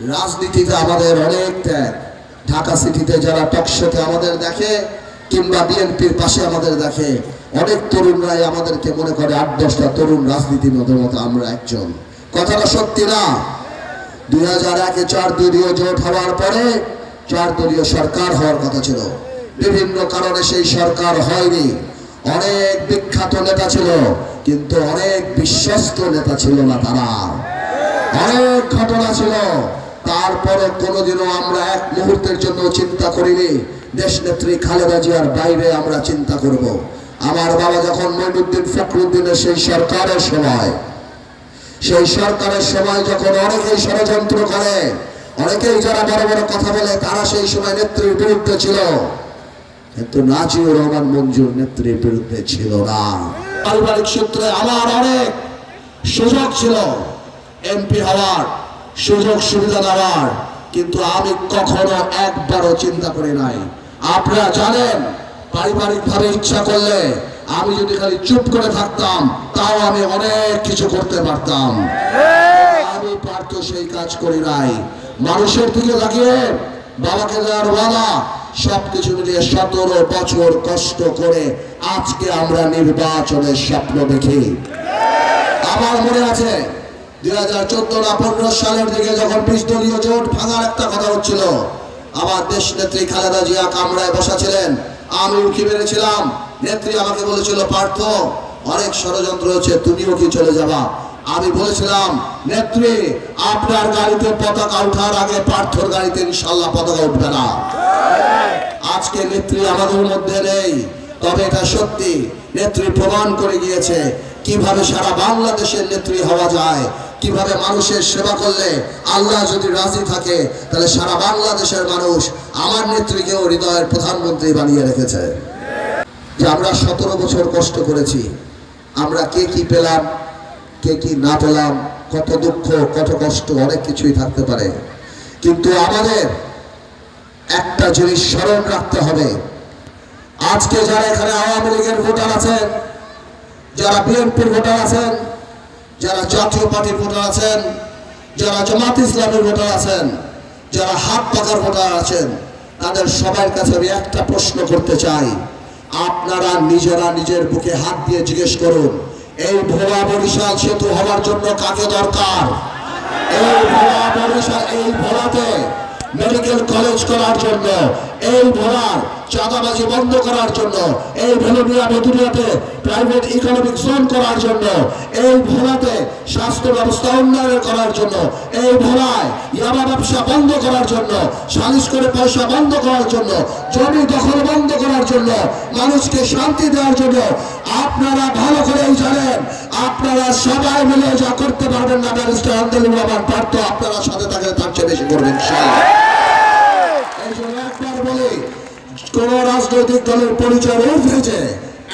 রাজনীতিতে আমাদের অনেক ত্যাগ। ঢাকা সিটিতে যারা টকশোতে আমাদের দেখে কিংবা বিএনপির পাশে আমাদের দেখে, অনেক তরুণরাই আমাদেরকে মনে করে ৮-১০টা তরুণ রাজনীতির মতো আমরা একজন। কথাটা সত্যি না? 2001-এ 4 দলীয় জোট হওয়ার পরে 4 দলীয় সরকার হওয়ার কথা ছিল। বিভিন্ন কারণে সেই সরকার হয়নি। অনেক বিখ্যাত নেতা ছিল, কিন্তু অনেক বিশ্বস্ত নেতা ছিল না। তারা অনেক ঘটনা ছিল। তারপরে কোনোদিনও আমরা এক মুহূর্তের জন্য চিন্তা করিনি দেশ নেত্রী খালেদা জিয়ার বাইরে আমরা চিন্তা করব। আমার বাবা যখন মঈনুদ্দিন ফখরুদ্দিনের সেই সরকারের সময় যখন অনেকেই ষড়যন্ত্র করে, অনেকেই যারা বড় বড় কথা বলে, তারা সেই সময় নেত্রীর বিরুদ্ধে ছিল, কিন্তু নাজিউর রহমান মঞ্জুর নেত্রীর বিরুদ্ধে ছিল না। পারিবারিক সূত্রে আমার অনেক সুযোগ ছিল এমপি হওয়ার, সুযোগ সুবিধা নেওয়ার, কিন্তু আমি কখনো একবারও চিন্তা করি নাই। আপনারা জানেন, পারিবারিক ভাবে ইচ্ছা করলে আমি যদি খালি চুপ করে থাকতাম তাও আমি অনেক কিছু করতে পারতাম। আমি পারত সেই কাজ করি নাই। মানুষের দিকে তাকিয়ে বাবাকে দেওয়ার ওয়াদা সবকিছু মিলিয়ে 17 বছর কষ্ট করে আজকে আমরা নির্বাচনের স্বপ্ন দেখি। আমার মনে আছে 2014 না 15 সালের দিকে যখন 20 দলীয় জোট ভাঙার একটা কথা হচ্ছিল, আমার দেশ নেত্রী খালেদা জিয়া কামরায় বসা ছিলেন, আমি উঠে বেরিয়েছিলাম। নেত্রী আমাকে বলেছিল, পার্থ অনেক ষড়যন্ত্র হচ্ছে, তুমিও কি চলে যাবা? আমি বলেছিলাম, নেত্রী আপনার গাড়িতে পতাকা ওঠার আগে পার্থর গাড়িতে ইনশাআল্লাহ পতাকা উঠবে না। আজকে নেত্রী আমাদের মধ্যে নেই, তবে এটা সত্যি নেত্রী প্রমাণ করে গিয়েছে কিভাবে সারা বাংলাদেশের নেত্রী হওয়া যায়, কিভাবে মানুষের সেবা করলে আল্লাহ যদি রাজি থাকে তাহলে সারা বাংলাদেশের মানুষ আমার নেত্রীকেও হৃদয়ের প্রধানমন্ত্রী বানিয়ে রেখেছে। যে আমরা 17 বছর কষ্ট করেছি, আমরা কে কি পেলাম কে কি না পেলাম, কত দুঃখ কত কষ্ট অনেক কিছুই থাকতে পারে, কিন্তু আমাদের একটা জিনিস স্মরণ রাখতে হবে। আজকে যারা এখানে আওয়ামী লীগের ভোটার আছেন, যারা বিএনপির ভোটার আছেন, যারা জাতীয় পার্টির ভোটার আছেন, যারা জামাত ইসলামের ভোটার আছেন, যারা হাত পাকার ভোটার আছেন, তাদের সবার কাছে আমি একটা প্রশ্ন করতে চাই। আপনারা নিজেরা নিজের বুকে হাত দিয়ে জিজ্ঞেস করুন, এই ভোলা বরিশাল সেতু হওয়ার জন্য কাকে দরকার? এই ভোলা বরিশাল, এই ভোলাতে মেডিকেল কলেজ করার জন্য, এই ভোলার চাঁদাবাজি বন্ধ করার জন্য, এই ভোলামিয়া মধুরিয়াতে প্রাইভেট ইকোনমিক জোন করার জন্য, এই ভোলাতে স্বাস্থ্য ব্যবস্থা উন্নয়ন করার জন্য, এই ভোলায় ইয়াবা ব্যবসা বন্ধ করার জন্য, সালিশ করে পয়সা বন্ধ করার জন্য, জমি দখল বন্ধ করার জন্য, মানুষকে শান্তি দেওয়ার জন্য, আপনারা ভালো করেই জানেন আপনারা সবাই মিলে যা করতে পারবেন না, ব্যারিস্টার আন্দোলন রহমান পার্থ আপনারা সাথে থাকলে তার চেয়ে বেশি করবেন। কোন রাজনৈতিক দলের পরিচয় উঠেছে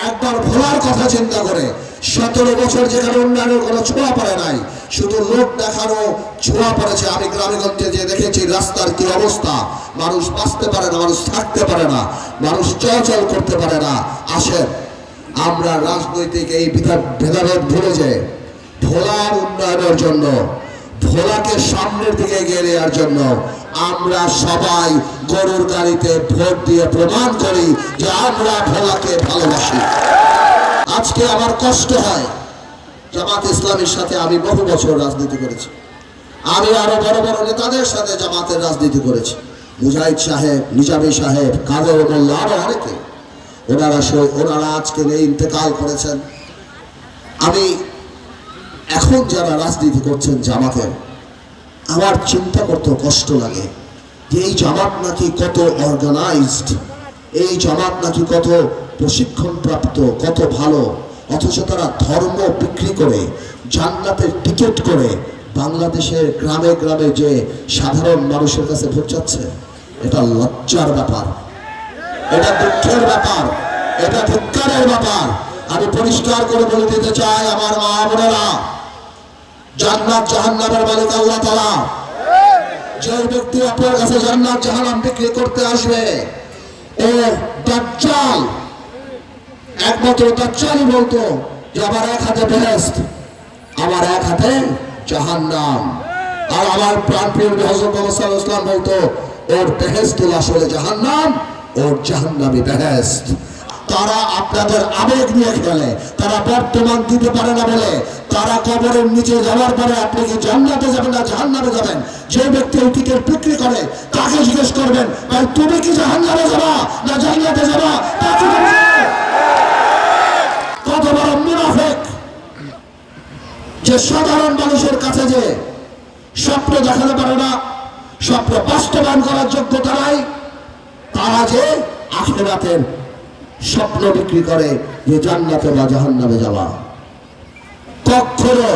একবার ভোলার কথা চিন্তা করে। 17 বছর যেখানে উন্নয়নের কোনো ছোঁয়া পড়ে নাই, শুধু লোক দেখানো ছোঁয়া পড়েছে। আমি গ্রামেগঞ্জে যে দেখেছি রাস্তার কি অবস্থা, মানুষ বাঁচতে পারে না, মানুষ থাকতে পারে না, মানুষ চলাচল করতে পারে না। আসেন আমরা রাজনৈতিক এই ভেদাভেদ ভুলে যে ভোলার উন্নয়নের জন্য, ভোলাকে সামনের দিকে এগিয়ে নেওয়ার জন্য আমরা সবাই গরুর গাড়িতে ভোট দিয়ে প্রমাণ করি যে আমরা ভোলাকে ভালোবাসি। আজকে আমার কষ্ট হয়, জামাত ইসলামের সাথে আমি বহু বছর রাজনীতি করেছি, আমি আরো বড় বড় নেতাদের সাথে জামাতের রাজনীতি করেছি, মুজাহিদ সাহেব, নিজামী সাহেব, কাদের মোল্লা, আরো অনেকে। ওনারা আজকে নেই, ইন্তেকাল করেছেন। আমি এখন যারা রাজনীতি করছেন জামাতের, আমার চিন্তা করতে কষ্ট লাগে যে এই জামাত নাকি কত অর্গানাইজড, এই জামাত নাকি কত প্রশিক্ষণ প্রাপ্ত, কত ভালো, অথচ তারা ধর্ম বিক্রি করে জান্নাতের টিকিট করে বাংলাদেশের গ্রামে গ্রামে যে সাধারণ মানুষের কাছে ভোট চাচ্ছে। এটা লজ্জার ব্যাপার, এটা দুঃখের ব্যাপার, এটা ধিক্কারের ব্যাপার। আমি পরিষ্কার করে বলে দিতে চাই, আমার মা বোনেরা, জান্নাত জাহান্নামের মালিক আল্লাহ তাআলা। যে ব্যক্তি আপনার কাছে জান্নাত জাহান্নাম বিক্রি করতে আসবে, ও দাজ্জাল। একমাত্র দাজ্জালই বলতো যে আমার এক হাতে বেহেশত, আমার এক হাতে জাহান্নাম। আর আমার প্রাণপ্রিয় হযরত মুহাম্মদ সাল্লাল্লাহু আলাইহি ওয়াসাল্লাম বলতো ওর বেহেশত আসলে জাহান্নাম, ওর জাহান্নামই বেহেশত। তারা আপনাদের আবেগ নিয়ে খেলে, তারা বর্তমান দিতে পারে না বলে তারা কবরের নিচে যাওয়ার পরে আপনি কি জান্নাতে যাবেন না জাহান্নামে যাবেন, যে ব্যক্তি ওই টিকিট বিক্রি করে তাকে জিজ্ঞেস করবেন ভাই তুমি কি জাহান্নামে যাবা না জান্নাতে যাবা, তাকে কত বড় মুনাফিক যে সাধারণ মানুষের কাছে যে স্বপ্ন দেখাতে পারে না, স্বপ্ন বাস্তবায়ন করার যোগ্যতা নাই, তারা যে আখিরাতের স্বপ্ন বিক্রি করে যে জান্নাতে বা জাহান্নামে যাওয়া। কখনো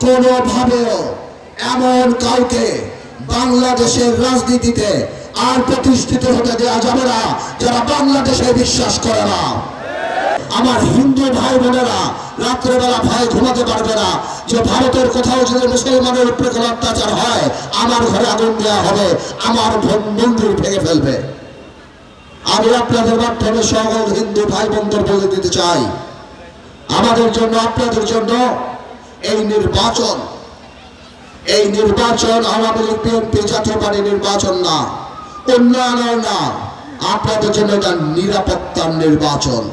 কোনোভাবেও এমন কাউকে বাংলাদেশের রাজনীতিতে আর প্রতিষ্ঠিত হতে দেওয়া যাবে না যারা বাংলাদেশে বিশ্বাস করে না। আমার হিন্দু ভাই বোনেরা রাত্রেবেলা ভয় ঘুমাতে পারবে না যে ভারতের কোথাও যদি মুসলমানের উপরে কোনো অত্যাচার হয় আমার ঘরে আগুন দেওয়া হবে, আমার মন্দির ভেঙে ফেলবে। আমি আপনাদের মাধ্যমে সকল হিন্দু ভাই বোনদের বলে দিতে চাই, আমাদের জন্য আপনাদের জন্য এই নির্বাচন আওয়ামী লীগ বিএনপি জাতীয় পার্টি নির্বাচন না, উন্নয়নের না, আপনাদের জন্য এটা নিরাপত্তার নির্বাচন।